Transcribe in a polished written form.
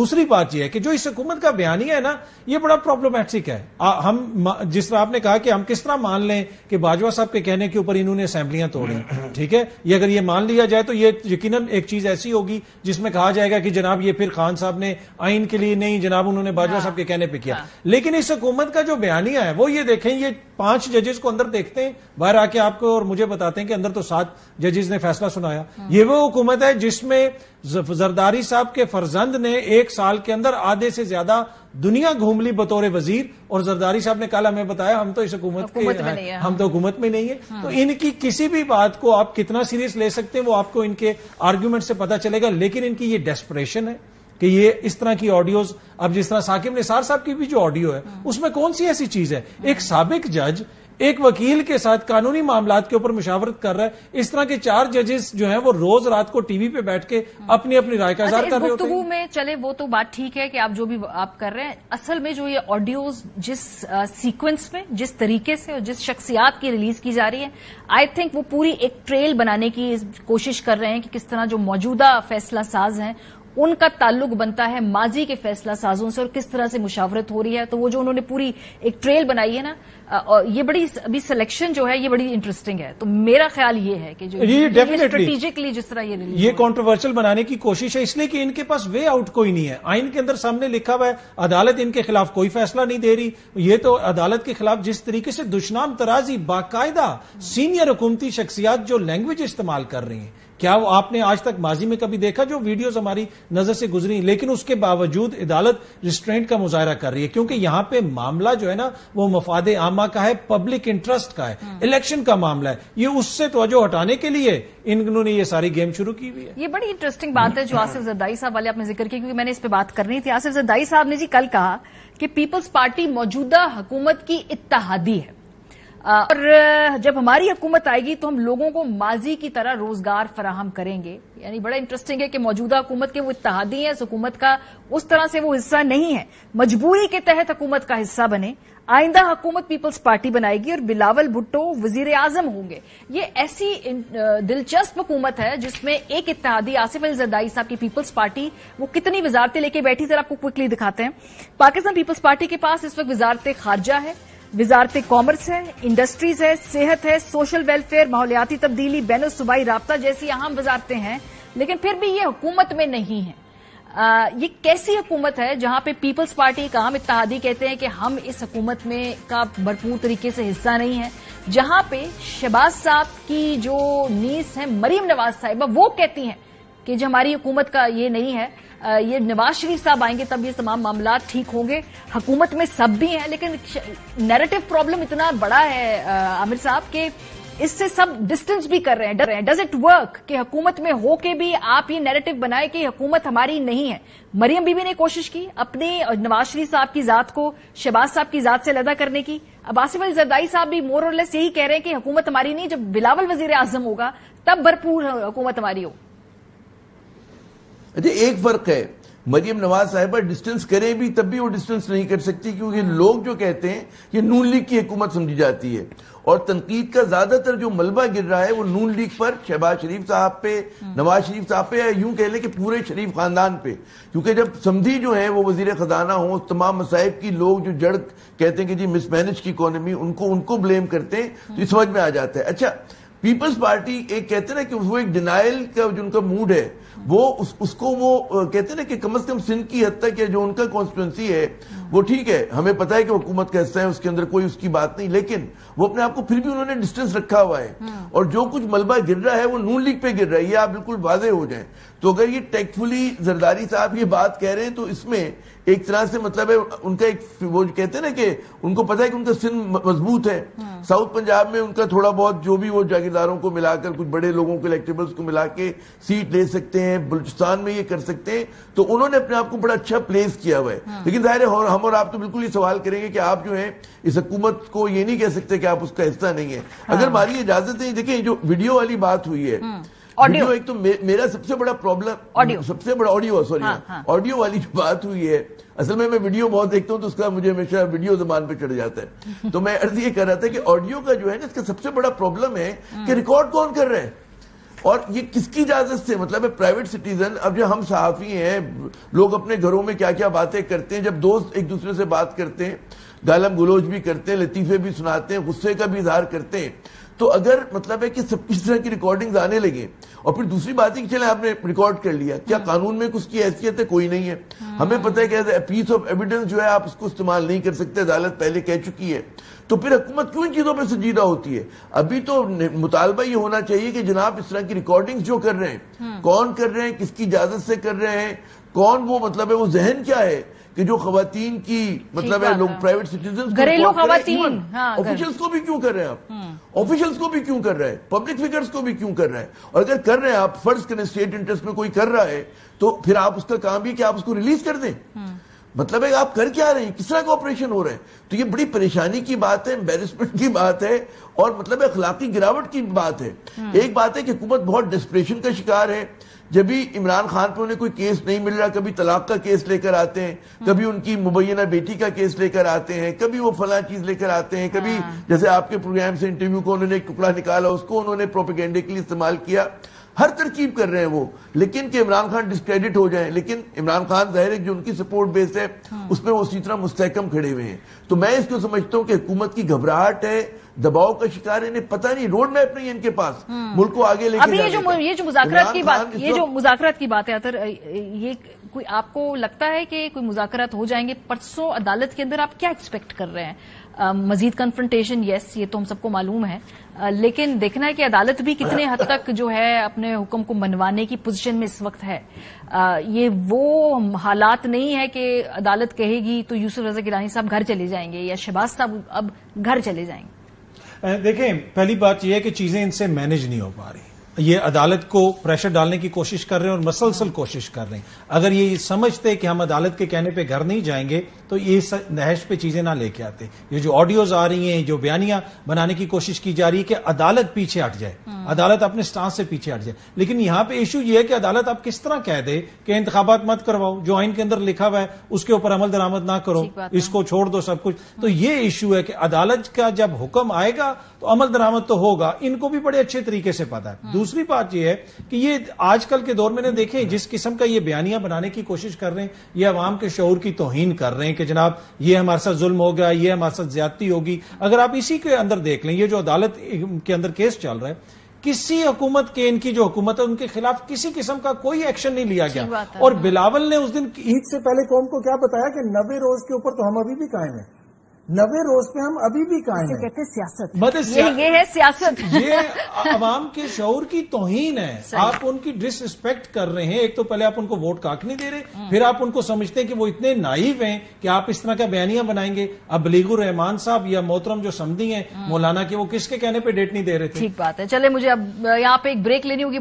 دوسری بات یہ ہے کہ جو اس حکومت کا بیانیہ ہے نا یہ بڑا پرابلمٹک ہے. ہم جس طرح آپ نے کہا کہ ہم کس طرح مان لیں کہ باجوہ صاحب کے کہنے کے اوپر انہوں نے اسمبلیاں توڑی, ٹھیک ہے, یہ اگر یہ مان لیا جائے تو یہ یقیناً ایک چیز ایسی ہوگی جس میں کہا جائے گا کہ جناب یہ پھر خان صاحب نے آئین کے لیے نہیں, جناب انہوں نے باجوہ صاحب کے کہنے پہ کیا. لیکن اس حکومت کا جو بیانیہ ہے وہ یہ دیکھیں, یہ 5 ججز کو اندر دیکھتے ہیں, باہر آ کے آپ کو اور مجھے بتاتے ہیں کہ اندر تو 7 ججز نے فیصلہ سنایا. یہ وہ حکومت ہے جس میں زرداری صاحب کے فرزند نے 1 سال کے اندر آدھے سے زیادہ دنیا گھوم لی بطور وزیر, اور زرداری صاحب نے کل ہمیں بتایا ہم تو اس حکومت کے ہم تو حکومت میں نہیں ہے. تو ان کی کسی بھی بات کو آپ کتنا سیریس لے سکتے ہیں وہ آپ کو ان کے آرگیومنٹ سے پتا چلے گا. لیکن ان کی یہ ڈیسپریشن ہے کہ یہ اس طرح کی آڈیوز, اب جس طرح ثاقب نثار صاحب کی بھی جو آڈیو ہے اس میں کون سی ایسی چیز ہے, ایک سابق جج ایک وکیل کے ساتھ قانونی معاملات کے اوپر مشاورت کر رہا ہے, اس طرح کے 4 ججز جو ہیں وہ روز رات کو ٹی وی پہ بیٹھ کے اپنی اپنی رائے کا اظہار کر رہے ہوتے ہیں. گفتگو میں چلے وہ تو بات ٹھیک ہے کہ آپ جو بھی آپ کر رہے ہیں, اصل میں جو یہ آڈیوز جس سیکوینس میں جس طریقے سے اور جس شخصیات کی ریلیز کی جا رہی ہے, آئی تھنک وہ پوری ایک ٹریل بنانے کی کوشش کر رہے ہیں کہ کس طرح جو موجودہ فیصلہ ساز ہیں ان کا تعلق بنتا ہے ماضی کے فیصلہ سازوں سے اور کس طرح سے مشاورت ہو رہی ہے. تو وہ جو انہوں نے پوری ایک ٹریل بنائی ہے نا, یہ بڑی ابھی سلیکشن جو ہے یہ بڑی انٹرسٹنگ ہے. تو میرا خیال یہ ہے کہ جو اسٹریٹجکلی جس طرح یہ کنٹروورشل بنانے کی کوشش ہے, اس لیے کہ ان کے پاس وے آؤٹ کوئی نہیں ہے. آئین کے اندر سامنے لکھا ہوا ہے عدالت ان کے خلاف کوئی فیصلہ نہیں دے رہی. یہ تو عدالت کے خلاف جس طریقے سے دشنام ترازی باقاعدہ سینئر حکومتی شخصیات جو لینگویج استعمال کر رہی ہیں, کیا وہ آپ نے آج تک ماضی میں کبھی دیکھا جو ویڈیوز ہماری نظر سے گزری؟ لیکن اس کے باوجود عدالت ریسٹرینٹ کا مظاہرہ کر رہی ہے کیونکہ یہاں پہ معاملہ جو ہے نا وہ مفاد عامہ کا ہے, پبلک انٹرسٹ کا ہے, الیکشن کا معاملہ ہے. یہ اس سے توجہ ہٹانے کے لیے انہوں نے یہ ساری گیم شروع کی ہوئی ہے. یہ بڑی انٹرسٹنگ بات ہے جو آصف زرداری صاحب والے آپ نے ذکر کی, کیونکہ میں نے اس پہ بات کرنی تھی. آصف زرداری صاحب نے جی کل کہا کہ پیپلز پارٹی موجودہ حکومت کی اتحادی ہے, اور جب ہماری حکومت آئے گی تو ہم لوگوں کو ماضی کی طرح روزگار فراہم کریں گے. یعنی بڑا انٹرسٹنگ ہے کہ موجودہ حکومت کے وہ اتحادی ہیں, اس حکومت کا اس طرح سے وہ حصہ نہیں ہے, مجبوری کے تحت حکومت کا حصہ بنے. آئندہ حکومت پیپلز پارٹی بنائے گی اور بلاول بھٹو وزیر اعظم ہوں گے. یہ ایسی دلچسپ حکومت ہے جس میں ایک اتحادی آصف علی زرداری صاحب کی پیپلز پارٹی وہ کتنی وزارتیں لے کے بیٹھی, ذرا آپ کو کوئکلی دکھاتے ہیں. پاکستان پیپلز پارٹی کے پاس اس وقت وزارت خارجہ ہے, وزارت کامرس ہے, انڈسٹریز ہے, صحت ہے, سوشل ویلفیئر, ماحولیاتی تبدیلی, بین الصوبائی رابطہ جیسی اہم وزارتیں ہیں, لیکن پھر بھی یہ حکومت میں نہیں ہیں. یہ کیسی حکومت ہے جہاں پہ پیپلز پارٹی کا ہم اتحادی کہتے ہیں کہ ہم اس حکومت میں کا بھرپور طریقے سے حصہ نہیں ہے, جہاں پہ شہباز صاحب کی جو نیس ہیں مریم نواز صاحبہ وہ کہتی ہیں کہ جو ہماری حکومت کا یہ نہیں ہے, یہ نواز شریف صاحب آئیں گے تب یہ تمام معاملات ٹھیک ہوں گے. حکومت میں سب بھی ہیں, لیکن نیریٹو پرابلم اتنا بڑا ہے عامر صاحب کہ اس سے سب ڈسٹنس بھی کر رہے ہیں. ڈز اٹ ورک کہ حکومت میں ہو کے بھی آپ یہ نیریٹو بنائے کہ حکومت ہماری نہیں ہے؟ مریم بی بی نے کوشش کی اپنی نواز شریف صاحب کی ذات کو شہباز صاحب کی ذات سے علیحدہ کرنے کی. اب آصف علی زرداری صاحب بھی مور اور لیس یہی کہہ رہے ہیں کہ حکومت ہماری نہیں, جب بلاول وزیر اعظم ہوگا تب بھرپور حکومت ہماری ہو. اچھا ایک فرق ہے, مریم نواز صاحبہ ڈسٹنس کرے بھی تب بھی وہ ڈسٹنس نہیں کر سکتی, کیونکہ لوگ جو کہتے ہیں کہ نون لیگ کی حکومت سمجھی جاتی ہے, اور تنقید کا زیادہ تر جو ملبہ گر رہا ہے وہ نون لیگ پر, شہباز شریف صاحب پہ, نواز شریف صاحب پہ, یا یوں کہہ لیں کہ پورے شریف خاندان پہ. کیونکہ جب سمدھی جو ہیں وہ وزیر خزانہ ہوں, تمام مصائب کی لوگ جو جڑ کہتے ہیں کہ جی مس مینج کی اکانومی, ان کو بلیم کرتے ہیں, تو یہ سمجھ میں آ جاتا ہے. اچھا پیپلز پارٹی ایک کہتے ہیں نا کہ وہ ایک ڈینائل کا جو ان کا موڈ ہے, وہ اس کو وہ کہتے ہیں نا کہ کم از کم سندھ کی حد تک جو ان کا کانسٹیٹوئنسی ہے وہ ٹھیک ہے, ہمیں پتا ہے کہ حکومت کا حصہ ہے, اس کے اندر کوئی اس کی بات نہیں, لیکن وہ اپنے آپ کو پھر بھی انہوں نے ڈسٹنس رکھا ہوا ہے, اور جو کچھ ملبہ گر رہا ہے وہ نون لیگ پہ گر رہا ہے, یہ آپ بالکل واضح ہو جائیں. تو اگر یہ ٹیکٹفلی زرداری صاحب یہ بات کہہ رہے ہیں تو اس میں ایک طرح سے مطلب ہے ان کا ایک وہ کہتے ہیں نا کہ ان کو پتا ہے کہ ان کا سندھ مضبوط ہے, ساؤتھ پنجاب میں ان کا تھوڑا بہت جو بھی وہ جاگیرداروں کو ملا کر کچھ بڑے لوگوں کو الیکٹیبلز کو ملا کے سیٹ لے سکتے ہیں, بلوچستان میں یہ کر سکتے ہیں, تو انہوں نے اپنے آپ کو بڑا اچھا پلیس کیا ہوا ہے. لیکن ظاہر ہے ہم اور آپ تو بالکل یہ سوال کریں گے کہ آپ جو ہیں اس حکومت کو یہ نہیں کہہ سکتے کہ آپ اس کا حصہ نہیں ہے. اگر ہماری اجازت ہے, دیکھیں جو ویڈیو والی بات ہوئی ہے, ویڈیو ایک تو میرا سب سے بڑا پرابلم, سب سے بڑا آڈیو والی جو بات ہوئی ہے, اصل میں ویڈیو بہت دیکھتا ہوں تو اس کا مجھے ہمیشہ ویڈیو زبان پہ چڑھ جاتا ہے, تو میں عرض یہ کر رہا تھا کہ آڈیو کا جو ہے نا اس کا سب سے بڑا پرابلم ہے کہ ریکارڈ کون کر رہے ہیں. اور یہ کس کی اجازت سے؟ مطلب ہے پرائیویٹ سٹیزن. اب جو ہم صحافی ہیں، لوگ اپنے گھروں میں کیا کیا باتیں کرتے ہیں، جب دوست ایک دوسرے سے بات کرتے ہیں، گالم گلوچ بھی کرتے ہیں، لطیفے بھی سناتے ہیں، غصے کا بھی اظہار کرتے ہیں، تو اگر مطلب ہے کہ سب اس طرح کی ریکارڈنگز آنے لگے، اور پھر دوسری بات ہے کہ چلیں آپ نے ریکارڈ کر لیا، کیا قانون میں کچھ کی حیثیت ہے؟ کوئی نہیں ہے. ہمیں پتہ ہے کہ پیس آف ایویڈنس جو ہے آپ اس کو استعمال نہیں کر سکتے، عدالت پہلے کہہ چکی ہے. تو پھر حکومت کیوں ان چیزوں پہ سنجیدہ ہوتی ہے؟ ابھی تو مطالبہ یہ ہونا چاہیے کہ جناب اس طرح کی ریکارڈنگز جو کر رہے ہیں، کون کر رہے ہیں، کس کی اجازت سے کر رہے ہیں، کون وہ مطلب ہے وہ ذہن کیا ہے کہ جو خواتین کی مطلب ہے لوگ پرائیویٹ سٹیزنز گھریلو خواتین آفیشلز کو بھی کیوں کر رہے ہیں آپ؟ آفیشلز کو بھی کیوں کر رہے ہیں؟ پبلک فگرز کو بھی کیوں کر رہے ہیں؟ اور اگر کر رہے ہیں آپ، فرض کریں اسٹیٹ انٹرسٹ میں کوئی کر رہا ہے، تو پھر آپ اس کا کام بھی کہ آپ اس کو ریلیز کر دیں. مطلب ہے آپ کر کیا رہے ہیں، کس طرح کا آپریشن ہو رہا ہے؟ تو یہ بڑی پریشانی کی بات ہے، امبیرسمنٹ کی بات ہے، اور مطلب اخلاقی گراوٹ کی بات ہے. ایک بات ہے کہ حکومت بہت ڈسپریشن کا شکار ہے. جب بھی عمران خان پہ انہیں کوئی کیس نہیں مل رہا، کبھی طلاق کا کیس لے کر آتے ہیں، کبھی ان کی مبینہ بیٹی کا کیس لے کر آتے ہیں، کبھی وہ فلاں چیز لے کر آتے ہیں، کبھی جیسے آپ کے پروگرام سے انٹرویو کو انہوں نے ایک ٹکڑا نکالا، اس کو انہوں نے پروپیگنڈے کے لیے استعمال کیا. ہر ترکیب کر رہے ہیں وہ، لیکن کہ عمران خان ڈسکریڈٹ ہو جائیں. لیکن عمران خان ظاہر ہے جو ان کی سپورٹ بیس ہے اس میں وہ اسی طرح مستحکم کھڑے ہوئے ہیں. تو میں اس کو سمجھتا ہوں کہ حکومت کی گھبراہٹ ہے، دباؤ کا شکار ہے، انہیں پتہ نہیں، روڈ میپ نہیں ہے ان کے پاس ملک کو آگے لے کے ابھی یہ جو مذاکرات کی بات، یہ جو مذاکرات کی بات ہے اطہر، یہ کوئی آپ کو لگتا ہے کہ کوئی مذاکرات ہو جائیں گے پرسوں عدالت کے اندر؟ آپ کیا ایکسپیکٹ کر رہے ہیں؟ مزید کنفرنٹیشن، یس یہ تو ہم سب کو معلوم ہے، لیکن دیکھنا ہے کہ عدالت بھی کتنے حد تک جو ہے اپنے حکم کو منوانے کی پوزیشن میں اس وقت ہے. یہ وہ حالات نہیں ہے کہ عدالت کہے گی تو یوسف رضا گیلانی صاحب گھر چلے جائیں گے یا شہباز صاحب اب گھر چلے جائیں گے. دیکھیں، پہلی بات یہ ہے کہ چیزیں ان سے مینج نہیں ہو پا رہی. یہ عدالت کو پریشر ڈالنے کی کوشش کر رہے ہیں اور مسلسل کوشش کر رہے ہیں. اگر یہ سمجھتے کہ ہم عدالت کے کہنے پہ گھر نہیں جائیں گے تو یہ نہش پہ چیزیں نہ لے کے آتے. یہ جو آڈیوز آ رہی ہیں، جو بیانیاں بنانے کی کوشش کی جا رہی ہے کہ عدالت پیچھے ہٹ جائے، عدالت اپنے سٹانس سے پیچھے ہٹ جائے. لیکن یہاں پہ ایشو یہ ہے کہ عدالت آپ کس طرح کہہ دے کہ انتخابات مت کرواؤ، جو آئین کے اندر لکھا ہوا ہے اس کے اوپر عمل درآمد نہ کرو، اس کو چھوڑ دو سب کچھ. تو یہ ایشو ہے کہ عدالت کا جب حکم آئے گا تو عمل درآمد تو ہوگا. ان کو بھی بڑے اچھے طریقے سے پتا ہے. دوسری بات یہ ہے کہ یہ آج کل کے دور میں نے دیکھیں جس قسم کا یہ بیانیاں بنانے کی کوشش کر رہے ہیں، یہ عوام کے شعور کی توہین کر رہے ہیں کہ جناب یہ ہمارے ساتھ ظلم ہو گیا، یہ ہمارے ساتھ زیادتی ہوگی. اگر آپ اسی کے اندر دیکھ لیں، یہ جو عدالت کے اندر کیس چل رہا ہے، کسی حکومت کے، ان کی جو حکومت ہے ان کے خلاف کسی قسم کا کوئی ایکشن نہیں لیا گیا. اور بلاول نے اس دن عید سے پہلے قوم کو کیا بتایا کہ 90 روز کے اوپر تو ہم ابھی بھی قائم ہیں، 90 روز پہ ہم ابھی بھی قائم ہیں. کہتے ہیں سیاست، یہ ہے سیاست. یہ عوام کے شعور کی توہین ہے. آپ ان کی ڈس ریسپیکٹ کر رہے ہیں. ایک تو پہلے آپ ان کو ووٹ کاک نہیں دے رہے، پھر آپ ان کو سمجھتے ہیں کہ وہ اتنے نائیو ہیں کہ آپ اس طرح کا بیانیاں بنائیں گے. اب بلیغ الرحمان صاحب یا محترم جو سمدھی ہیں مولانا کے، وہ کس کے کہنے پہ ڈیٹ نہیں دے رہے تھے؟ ٹھیک بات ہے. چلے مجھے اب یہاں پہ ایک بریک لینی ہوگی.